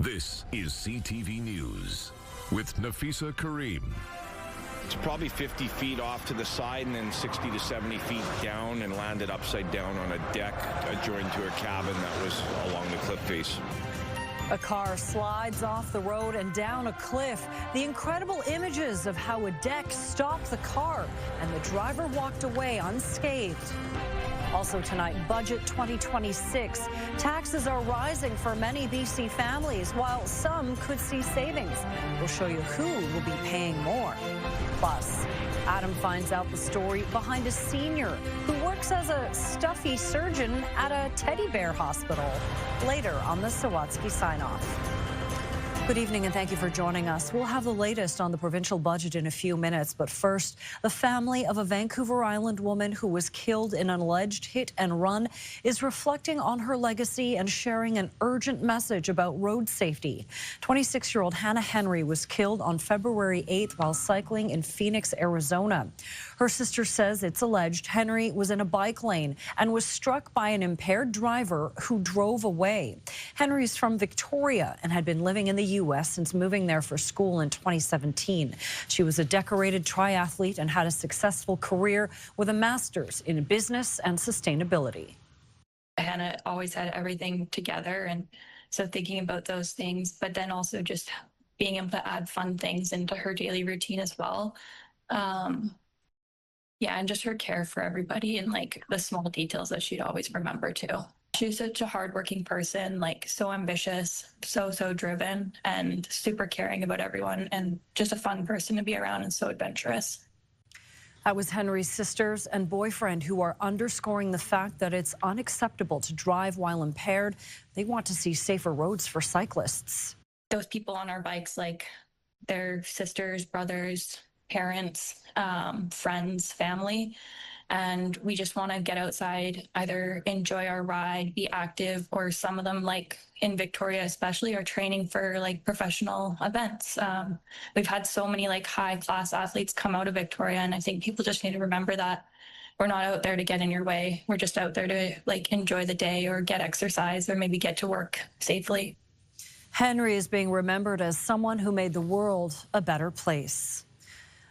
This is CTV News with Nafisa Karim. It's probably 50 feet off to the side and then 60 to 70 feet down and landed upside down on a deck adjoined to a cabin that was along the cliff face. A car slides off the road and down a cliff. The incredible images of how a deck stopped the car and the driver walked away unscathed. Also tonight, Budget 2026. Taxes are rising for many BC families, while some could see savings. We'll show you who will be paying more. Plus, Adam finds out the story behind a senior who works as a stuffy surgeon at a teddy bear hospital. Later on the Sawatsky sign-off. Good evening and thank you for joining us. We'll have the latest on the provincial budget in a few minutes, but first, the family of a Vancouver Island woman who was killed in an alleged hit and run is reflecting on her legacy and sharing an urgent message about road safety. 26-year-old Hannah Henry was killed on February 8th while cycling in Phoenix, Arizona. Her sister says it's alleged Henry was in a bike lane and was struck by an impaired driver who drove away. Henry's from Victoria and had been living in the U.S. since moving there for school in 2017. She was a decorated triathlete and had a successful career with a master's in business and sustainability. Hannah always had everything together, and so thinking about those things, but then also just being able to add fun things into her daily routine as well. Yeah, and just her care for everybody and like the small details that she'd always remember too. She's such a hardworking person, like so ambitious, so driven, and super caring about everyone, and just a fun person to be around and so adventurous. That was Henry's sisters and boyfriend who are underscoring the fact that it's unacceptable to drive while impaired. They want to see safer roads for cyclists. Those people on our bikes, like their sisters, brothers, parents, friends, family, and we just want to get outside, either enjoy our ride, be active, or some of them, like in Victoria especially, are training for like professional events. We've had so many like high-class athletes come out of Victoria, and I think people just need to remember that we're not out there to get in your way. We're just out there to like enjoy the day or get exercise or maybe get to work safely. Henry is being remembered as someone who made the world a better place.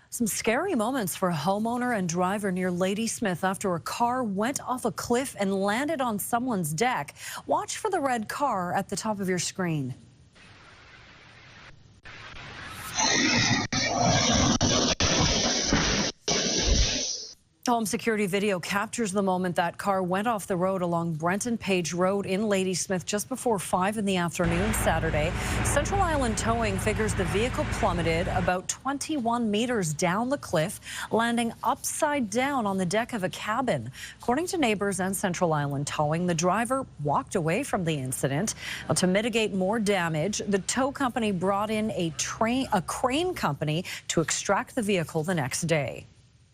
Some scary moments for a homeowner and driver near Ladysmith after a car went off a cliff and landed on someone's deck. Watch for the red car at the top of your screen. Home security video captures the moment that car went off the road along Brenton Page Road in Ladysmith just before 5 in the afternoon Saturday. Central Island Towing figures the vehicle plummeted about 21 meters down the cliff, landing upside down on the deck of a cabin. According to neighbors and Central Island Towing, the driver walked away from the incident. Now, to mitigate more damage, the tow company brought in a crane company to extract the vehicle the next day.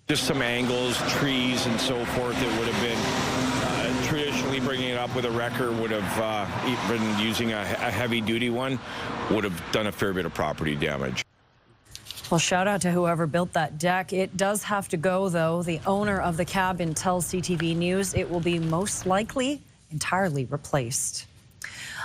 Just some angles, trees, and so forth. It would have been traditionally bringing it up with a wrecker would have even using a heavy-duty one would have done a fair bit of property damage. Well, shout out to whoever built that deck. It does have to go, though. The owner of the cabin tells CTV News it will be most likely entirely replaced.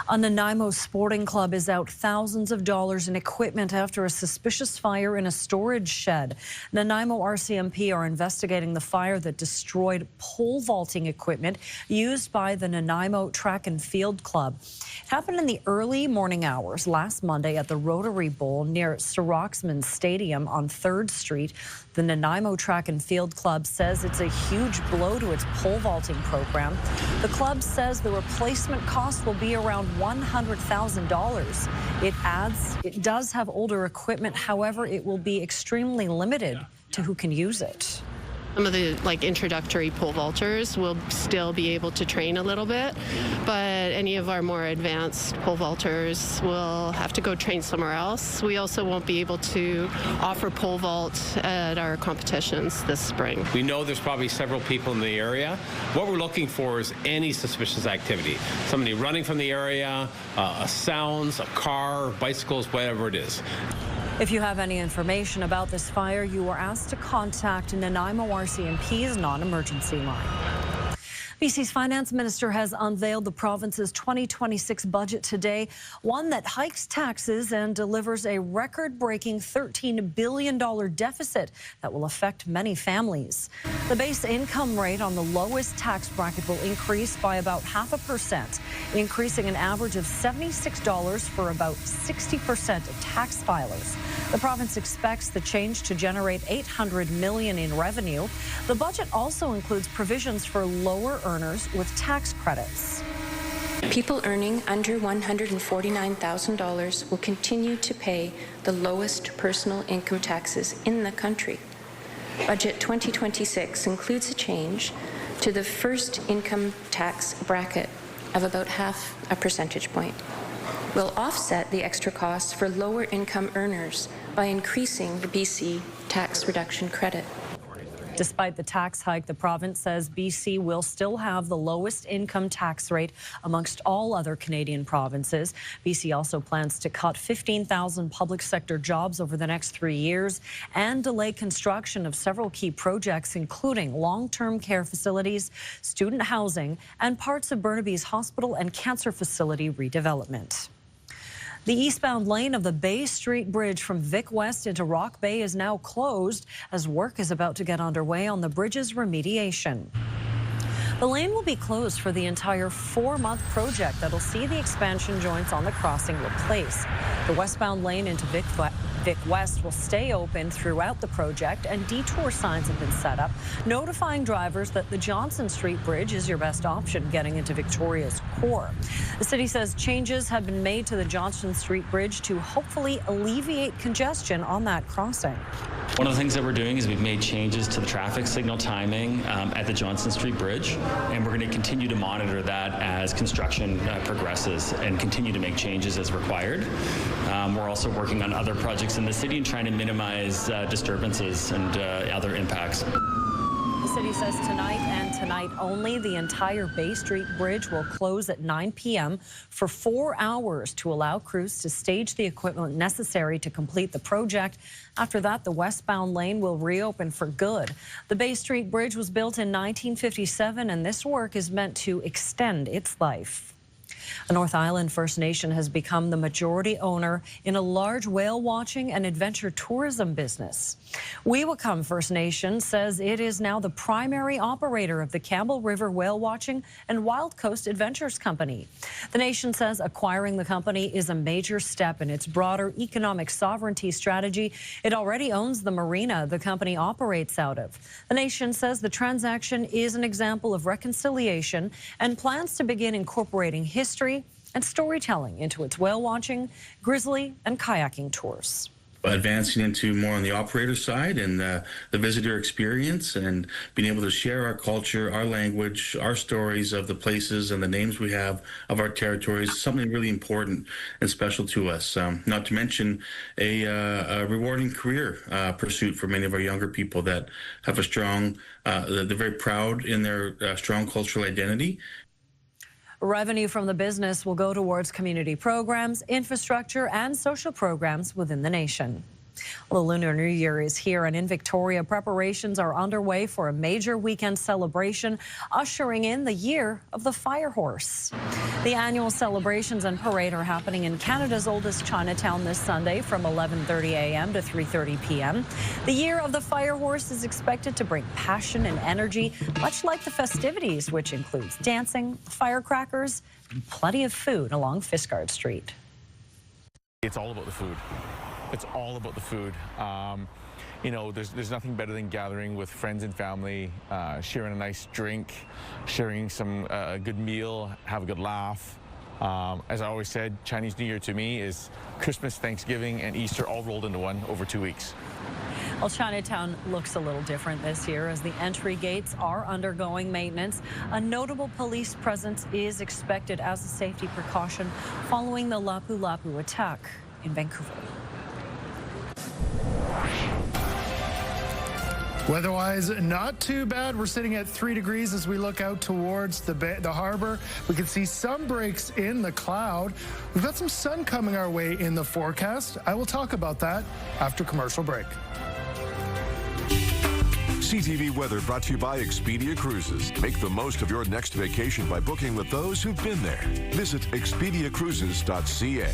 A Nanaimo sporting club is out thousands of dollars in equipment after a suspicious fire in a storage shed. Nanaimo RCMP are investigating the fire that destroyed pole vaulting equipment used by the Nanaimo Track and Field Club. It happened in the early morning hours last Monday at the Rotary Bowl near Soroxman Stadium on 3rd Street. The Nanaimo Track and Field Club says it's a huge blow to its pole vaulting program. The club says the replacement cost will be around $100,000. It adds it does have older equipment, however, it will be extremely limited to who can use it. Some of the introductory pole vaulters will still be able to train a little bit, but any of our more advanced pole vaulters will have to go train somewhere else. We also won't be able to offer pole vault at our competitions this spring. We know there's probably several people in the area. What we're looking for is any suspicious activity. Somebody running from the area, sounds, a car, bicycles, whatever it is. If you have any information about this fire, you are asked to contact Nanaimo RCMP's non-emergency line. BC's finance minister has unveiled the province's 2026 budget today, one that hikes taxes and delivers a record-breaking $13 billion deficit that will affect many families. The base income rate on the lowest tax bracket will increase by about 0.5%, increasing an average of $76 for about 60% of tax filers. The province expects the change to generate $800 million in revenue. The budget also includes provisions for lower earners with tax credits. People earning under $149,000 will continue to pay the lowest personal income taxes in the country. Budget 2026 includes a change to the first income tax bracket of about 0.5 percentage point. Will offset the extra costs for lower income earners by increasing the BC tax reduction credit. Despite the tax hike, the province says BC will still have the lowest income tax rate amongst all other Canadian provinces. BC also plans to cut 15,000 public sector jobs over the next 3 years and delay construction of several key projects, including long-term care facilities, student housing, and parts of Burnaby's hospital and cancer facility redevelopment. The eastbound lane of the Bay Street Bridge from Vic West into Rock Bay is now closed as work is about to get underway on the bridge's remediation. The lane will be closed for the entire 4-month project that'll see the expansion joints on the crossing replaced. The westbound lane into Vic West will stay open throughout the project, and detour signs have been set up, notifying drivers that the Johnson Street Bridge is your best option getting into Victoria's core. The city says changes have been made to the Johnson Street Bridge to hopefully alleviate congestion on that crossing. One of the things that we're doing is we've made changes to the traffic signal timing at the Johnson Street Bridge, and we're going to continue to monitor that as construction progresses and continue to make changes as required. We're also working on other projects in the city and trying to minimize disturbances and other impacts. The city says tonight and tonight only, the entire Bay Street Bridge will close at 9 p.m. for 4 hours to allow crews to stage the equipment necessary to complete the project. After that, the westbound lane will reopen for good. The Bay Street Bridge was built in 1957, and this work is meant to extend its life. The North Island First Nation has become the majority owner in a large whale watching and adventure tourism business. Weewakam First Nation says it is now the primary operator of the Campbell River Whale Watching and Wild Coast Adventures Company. The nation says acquiring the company is a major step in its broader economic sovereignty strategy. It already owns the marina the company operates out of. The nation says the transaction is an example of reconciliation and plans to begin incorporating history and storytelling into its whale watching, grizzly, and kayaking tours. Advancing into more on the operator side and the visitor experience, and being able to share our culture, our language, our stories of the places and the names we have of our territories, something really important and special to us. Not to mention a rewarding career pursuit for many of our younger people that have a strong, they're very proud in their strong cultural identity. Revenue from the business will go towards community programs, infrastructure, and social programs within the nation. Well, the Lunar New Year is here, and in Victoria, preparations are underway for a major weekend celebration, ushering in the Year of the Fire Horse. The annual celebrations and parade are happening in Canada's oldest Chinatown this Sunday from 11:30 a.m. to 3:30 p.m. The Year of the Fire Horse is expected to bring passion and energy, much like the festivities, which includes dancing, firecrackers, and plenty of food along Fiskard Street. It's all about the food. It's all about the food. You know, there's nothing better than gathering with friends and family, sharing a nice drink, sharing some good meal, have a good laugh. As I always said, Chinese New Year to me is Christmas, Thanksgiving, and Easter all rolled into one over 2 weeks. Well, Chinatown looks a little different this year as the entry gates are undergoing maintenance. A notable police presence is expected as a safety precaution following the Lapu Lapu attack in Vancouver. Weather-wise, not too bad. We're sitting at 3 degrees as we look out towards the harbor. We can see some breaks in the cloud. We've got some sun coming our way in the forecast. I will talk about that after commercial break. CTV Weather brought to you by Expedia Cruises. Make the most of your next vacation by booking with those who've been there. Visit expediacruises.ca.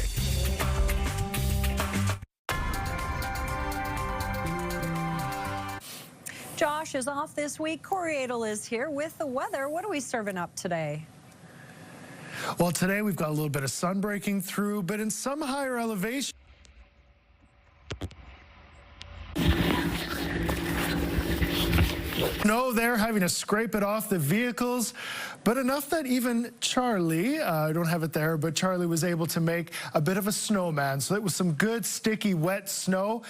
Josh is off this week. Corey Adel is here with the weather. What are we serving up today? Well, today we've got a little bit of sun breaking through, but in some higher elevation. No, they're having to scrape it off the vehicles, but enough that even Charlie, I don't have it there, but Charlie was able to make a bit of a snowman. So it was some good, sticky, wet snow.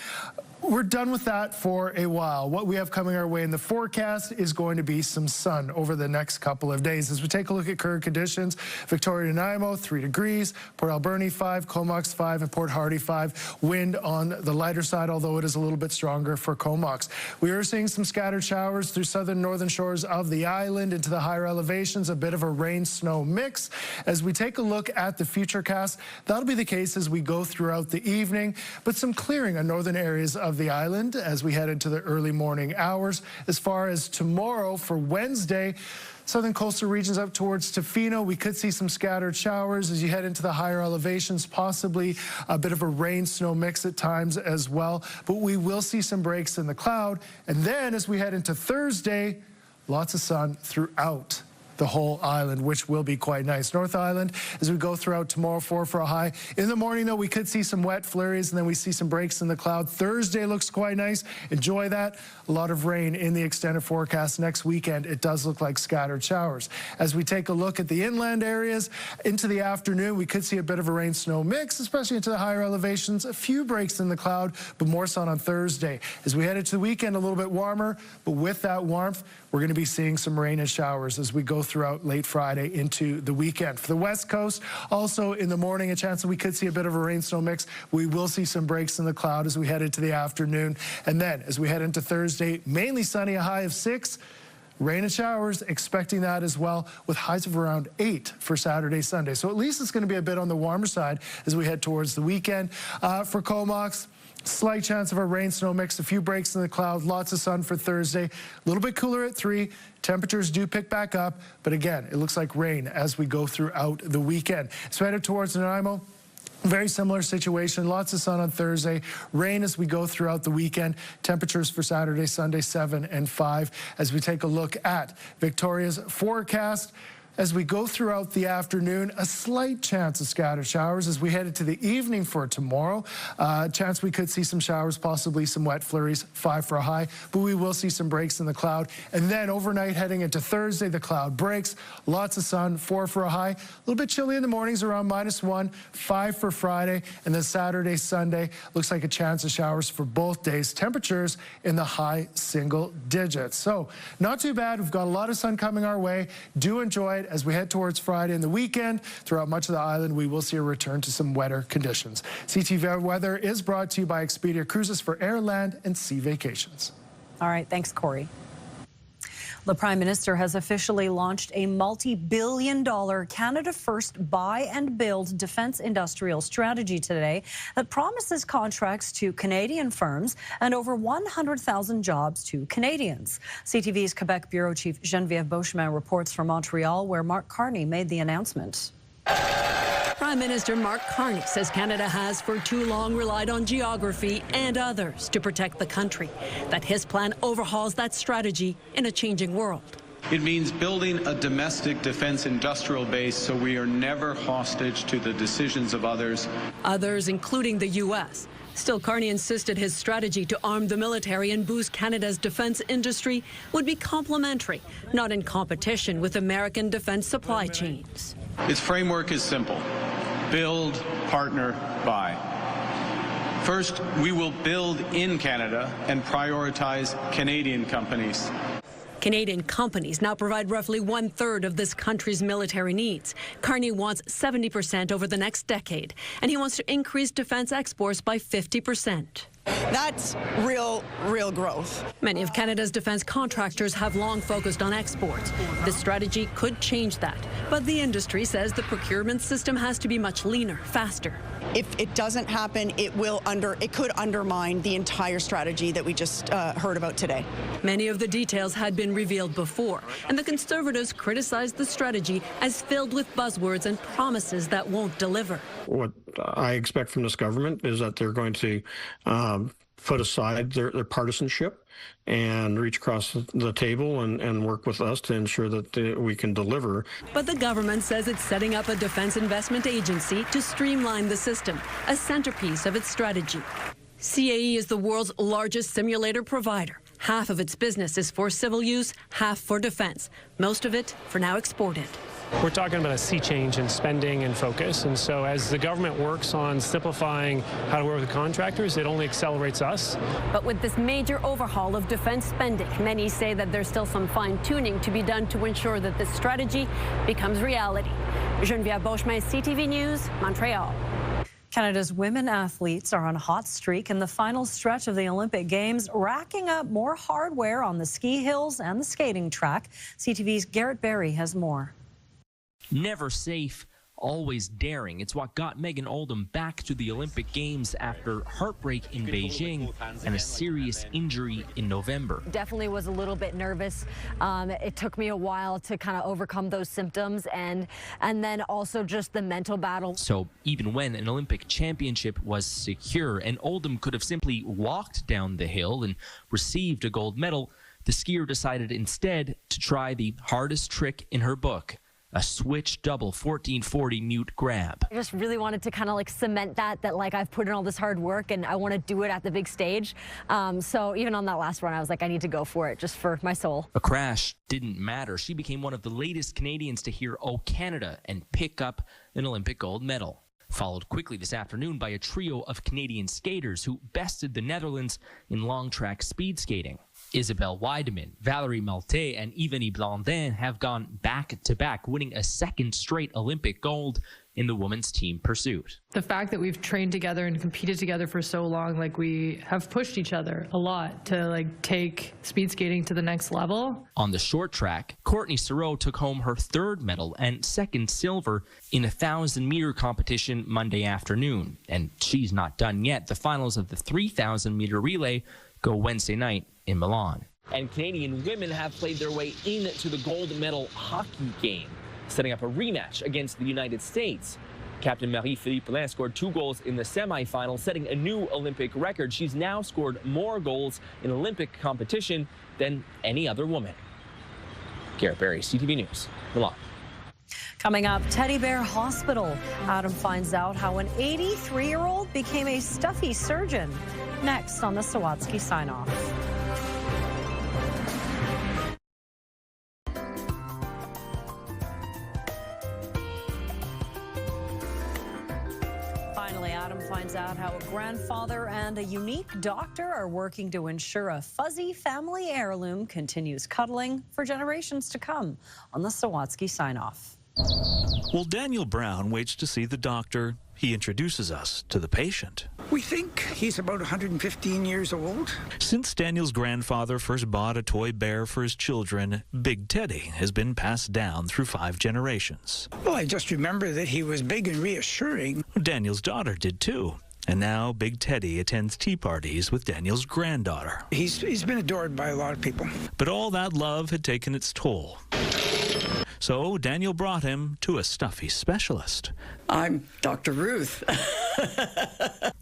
We're done with that for a while. What we have coming our way in the forecast is going to be some sun over the next couple of days. As we take a look at current conditions, Victoria and Nanaimo, 3 degrees, Port Alberni, 5, Comox, 5, and Port Hardy, 5. Wind on the lighter side, although it is a little bit stronger for Comox. We are seeing some scattered showers through southern northern shores of the island into the higher elevations, a bit of a rain-snow mix. As we take a look at the futurecast, that'll be the case as we go throughout the evening, but some clearing on northern areas of the island as we head into the early morning hours. As far as tomorrow for Wednesday, southern coastal regions up towards Tofino, we could see some scattered showers as you head into the higher elevations, possibly a bit of a rain-snow mix at times as well. But we will see some breaks in the cloud. And then as we head into Thursday, lots of sun throughout the whole island, which will be quite nice. North Island, as we go throughout tomorrow, 4 for a high. In the morning, though, we could see some wet flurries, and then we see some breaks in the cloud. Thursday looks quite nice. Enjoy that. A lot of rain in the extended forecast. Next weekend, it does look like scattered showers. As we take a look at the inland areas, into the afternoon, we could see a bit of a rain-snow mix, especially into the higher elevations. A few breaks in the cloud, but more sun on Thursday. As we head into the weekend, a little bit warmer, but with that warmth, we're going to be seeing some rain and showers as we go throughout late Friday into the weekend. For the West Coast, also in the morning, a chance that we could see a bit of a rain-snow mix. We will see some breaks in the cloud as we head into the afternoon. And then as we head into Thursday, mainly sunny, a high of 6. Rain and showers, expecting that as well, with highs of around 8 for Saturday, Sunday. So at least it's going to be a bit on the warmer side as we head towards the weekend. For Comox, slight chance of a rain-snow mix, a few breaks in the cloud, lots of sun for Thursday. A little bit cooler at 3. Temperatures do pick back up, but again, it looks like rain as we go throughout the weekend. So headed towards Nanaimo. Very similar situation, lots of sun on Thursday, rain as we go throughout the weekend. Temperatures for Saturday, Sunday, 7 and 5. As we take a look at Victoria's forecast, as we go throughout the afternoon, a slight chance of scattered showers. As we head into the evening for tomorrow, chance we could see some showers, possibly some wet flurries, 5 for a high, but we will see some breaks in the cloud. And then overnight heading into Thursday, the cloud breaks, lots of sun, 4 for a high. A little bit chilly in the mornings, around -1, 5 for Friday, and then Saturday, Sunday, looks like a chance of showers for both days. Temperatures in the high single digits. So not too bad. We've got a lot of sun coming our way. Do enjoy it. As we head towards Friday and the weekend, throughout much of the island, we will see a return to some wetter conditions. CTV Weather is brought to you by Expedia Cruises for air, land, and sea vacations. All right, thanks, Corey. The Prime Minister has officially launched a multi-billion-dollar Canada First buy and build defence industrial strategy today that promises contracts to Canadian firms and over 100,000 jobs to Canadians. CTV's Quebec Bureau Chief Geneviève Beauchemin reports from Montreal, where Mark Carney made the announcement. Prime Minister Mark Carney says Canada has for too long relied on geography and others to protect the country, that his plan overhauls that strategy in a changing world. It means building a domestic defense industrial base so we are never hostage to the decisions of others. Others, including the U.S. Still, Carney insisted his strategy to arm the military and boost Canada's defense industry would be complementary, not in competition with American defense supply chains. Its framework is simple. Build, partner, buy. First, we will build in Canada and prioritize Canadian companies. Canadian companies now provide roughly 1/3 of this country's military needs. Carney wants 70% over the next decade, and he wants to increase defense exports by 50%. That's real growth. Many of Canada's defence contractors have long focused on exports. This strategy could change that, but the industry says the procurement system has to be much leaner, faster. If it doesn't happen, it could undermine the entire strategy that we just heard about today. Many of the details had been revealed before, and the Conservatives criticized the strategy as filled with buzzwords and promises that won't deliver. What I expect from this government is that they're going to put aside their partisanship and reach across the table and work with us to ensure that we can deliver. But the government says it's setting up a defense investment agency to streamline the system, a centerpiece of its strategy. CAE is the world's largest simulator provider. Half of its business is for civil use, half for defense, most of it for now exported. We're talking about a sea change in spending and focus, and so as the government works on simplifying how to work with contractors, it only accelerates us. But with this major overhaul of defense spending, many say that there's still some fine-tuning to be done to ensure that this strategy becomes reality. Geneviève Beauchemin, CTV News, Montreal. Canada's women athletes are on a hot streak in the final stretch of the Olympic Games, racking up more hardware on the ski hills and the skating track. CTV's Garrett Berry has more. Never safe, always daring. It's what got Megan Oldham back to the Olympic Games after heartbreak in Beijing and a serious injury in November. Definitely was a little bit nervous. It took me a while to kind of overcome those symptoms and then also just the mental battle. So even when an Olympic championship was secure and Oldham could have simply walked down the hill and received a gold medal, the skier decided instead to try the hardest trick in her book. A switch double 1440 mute grab. I just really wanted to kind of like cement that like I've put in all this hard work and I want to do it at the big stage. So even on that last run, I was like, I need to go for it just for my soul. A crash didn't matter. She became one of the latest Canadians to hear "Oh Canada" and pick up an Olympic gold medal. Followed quickly this afternoon by a trio of Canadian skaters who bested the Netherlands in long track speed skating. Isabelle Weideman, Valerie Maltais, and Yvonne Blandin have gone back-to-back, winning a second straight Olympic gold in the women's team pursuit. The fact that we've trained together and competed together for so long, like we have pushed each other a lot to like take speed skating to the next level. On the short track, Courtney Sereau took home her third medal and second silver in a 1,000-meter competition Monday afternoon. And she's not done yet. The finals of the 3,000-meter relay go Wednesday night in Milan. And Canadian women have played their way into the gold medal hockey game, setting up a rematch against the United States. Captain Marie-Philippe Poulin scored 2 goals in the semifinal, setting a new Olympic record. She's now scored more goals in Olympic competition than any other woman. Garrett Berry, CTV News, Milan. Coming up, Teddy Bear Hospital. Adam finds out how an 83-year-old became a stuffy surgeon. Next on the Sawatsky Sign-Off. Finally, Adam finds out how a grandfather and a unique doctor are working to ensure a fuzzy family heirloom continues cuddling for generations to come on the Sawatsky Sign-Off. While Daniel Brown waits to see the doctor, he introduces us to the patient. We think he's about 115 years old. Since Daniel's grandfather first bought a toy bear for his children, Big Teddy has been passed down through 5 generations. Well, I just remember that he was big and reassuring. Daniel's daughter did too. And now Big Teddy attends tea parties with Daniel's granddaughter. He's been adored by a lot of people. But all that love had taken its toll. So Daniel brought him to a stuffy specialist. I'm Dr. Ruth.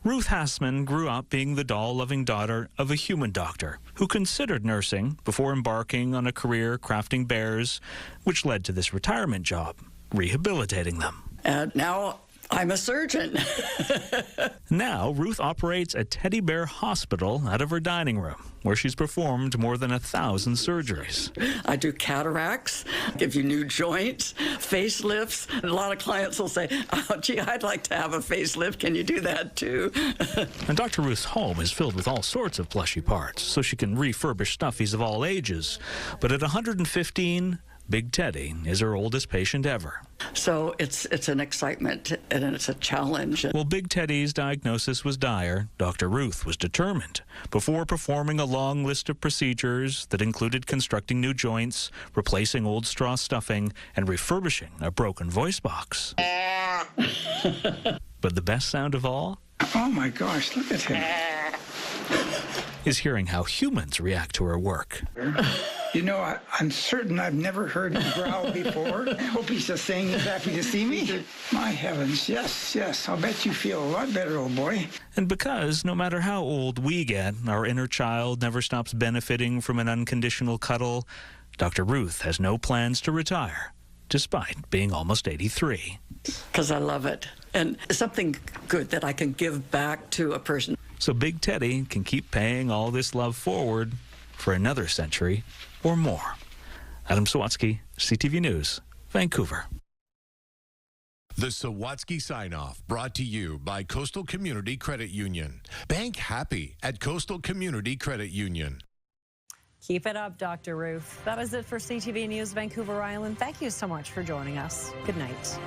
Ruth Hassman grew up being the doll-loving daughter of a human doctor who considered nursing before embarking on a career crafting bears, which led to this retirement job, rehabilitating them. And now I'm a surgeon. Now, Ruth operates a teddy bear hospital out of her dining room, where she's performed more than 1,000 surgeries. I do cataracts, give you new joints, facelifts. And a lot of clients will say, oh, gee, I'd like to have a facelift. Can you do that too? And Dr. Ruth's home is filled with all sorts of plushy parts, so she can refurbish stuffies of all ages. But at 115, Big Teddy is her oldest patient ever. So it's an excitement and it's a challenge. While Big Teddy's diagnosis was dire, Dr. Ruth was determined. Before performing a long list of procedures that included constructing new joints, replacing old straw stuffing, and refurbishing a broken voice box. But the best sound of all? Oh my gosh, look at him. Is hearing how humans react to her work. You know, I'm certain I've never heard him growl before. I hope he's just saying he's happy to see me. My heavens, yes, yes. I'll bet you feel a lot better, old boy. And because no matter how old we get, our inner child never stops benefiting from an unconditional cuddle, Dr. Ruth has no plans to retire, despite being almost 83. Because I love it. And something good that I can give back to a person. So Big Teddy can keep paying all this love forward for another century or more. Adam Sawatsky, CTV News, Vancouver. The Sawatsky Sign-Off, brought to you by Coastal Community Credit Union. Bank happy at Coastal Community Credit Union. Keep it up, Dr. Ruth. That is it for CTV News Vancouver Island. Thank you so much for joining us. Good night.